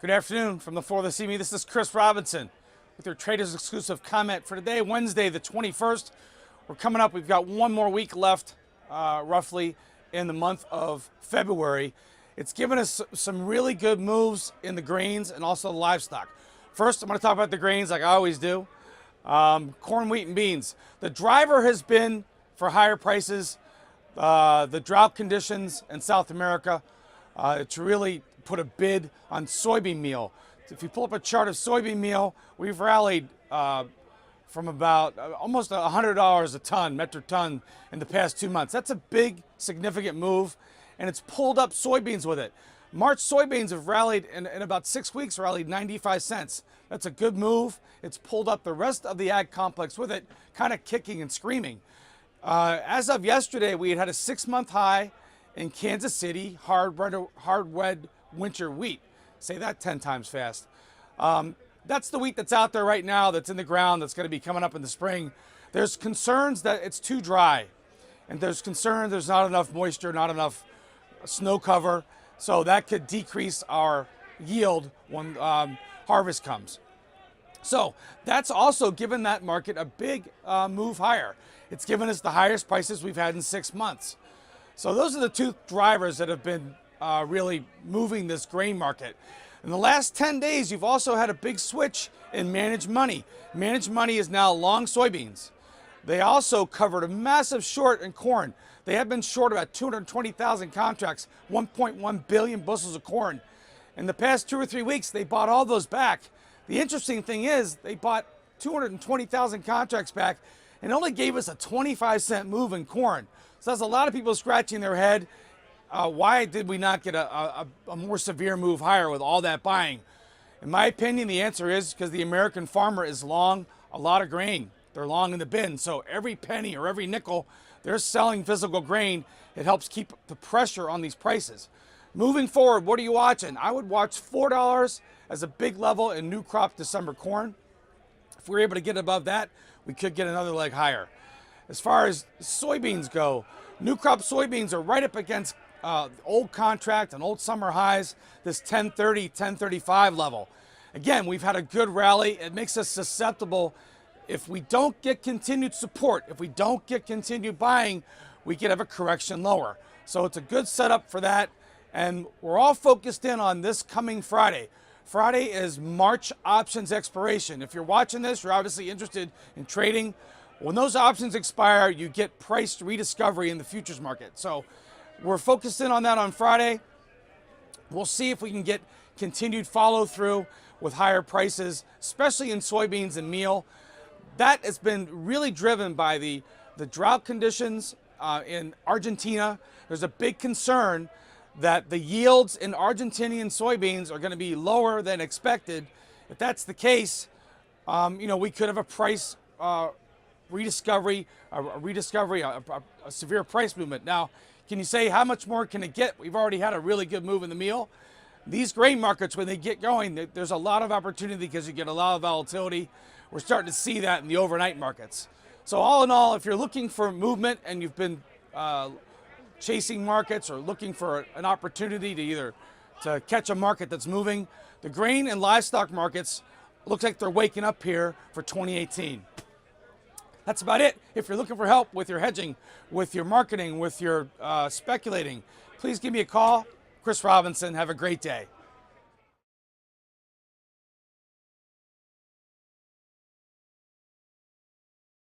Good afternoon from the floor this evening. This is Chris Robinson with your Traders Exclusive comment for today, Wednesday the 21st. We're coming up. We've got one more week left, roughly, in the month of February. It's given us some really good moves in the grains and also the livestock. First, I'm going to talk about the grains like I always do. Corn, wheat, and beans. The driver has been for higher prices, the drought conditions in South America. It's really put a bid on soybean meal. If you pull up a chart of soybean meal, we've rallied from about almost $100 a ton, metric ton, in the past 2 months. That's a big, significant move, and it's pulled up soybeans with it. March soybeans have rallied, in about 6 weeks, rallied 95 cents. That's a good move. It's pulled up the rest of the ag complex with it, kind of kicking and screaming. As of yesterday, we had a 6-month high in Kansas City, hard red winter wheat. Say that 10 times fast. That's the wheat that's out there right now, that's in the ground, that's going to be coming up in the spring. There's concerns that it's too dry, and there's concern there's not enough moisture, not enough snow cover, so that could decrease our yield when harvest comes. So that's also given that market a big move higher. It's given us the highest prices we've had in 6 months. So those are the two drivers that have been really moving this grain market. In the last 10 days, you've also had a big switch in managed money. Managed money is now long soybeans. They also covered a massive short in corn. They have been short about 220,000 contracts, 1.1 billion bushels of corn. In the past 2 or 3 weeks, they bought all those back. The interesting thing is they bought 220,000 contracts back and only gave us a 25-cent move in corn. So that's a lot of people scratching their head. Why did we not get a more severe move higher with all that buying? In my opinion, the answer is because the American farmer is long a lot of grain. They're long in the bin. So every penny or every nickel they're selling physical grain, it helps keep the pressure on these prices. Moving forward, what are you watching? I would watch $4 as a big level in new crop December corn. If we're able to get above that, we could get another leg higher. As far as soybeans go, new crop soybeans are right up against old contract and old summer highs, this 1030, 1035 level. Again, we've had a good rally. It makes us susceptible. If we don't get continued support, if we don't get continued buying, we could have a correction lower. So it's a good setup for that. And we're all focused in on this coming Friday. Friday is March options expiration. If you're watching this, you're obviously interested in trading. When those options expire, you get price rediscovery in the futures market. So we're focused in on that on Friday. We'll see if we can get continued follow through with higher prices, especially in soybeans and meal. That has been really driven by the drought conditions in Argentina. There's a big concern that the yields in Argentinian soybeans are going to be lower than expected. If that's the case, we could have a price rediscovery, a severe price movement. Now, can you say how much more can it get? We've already had a really good move in the meal. These grain markets, when they get going, there's a lot of opportunity because you get a lot of volatility. We're starting to see that in the overnight markets. So all in all, if you're looking for movement and you've been chasing markets or looking for an opportunity to either to catch a market that's moving, the grain and livestock markets look like they're waking up here for 2018. That's about it. If you're looking for help with your hedging, with your marketing, with your speculating, please give me a call. Chris Robinson, have a great day.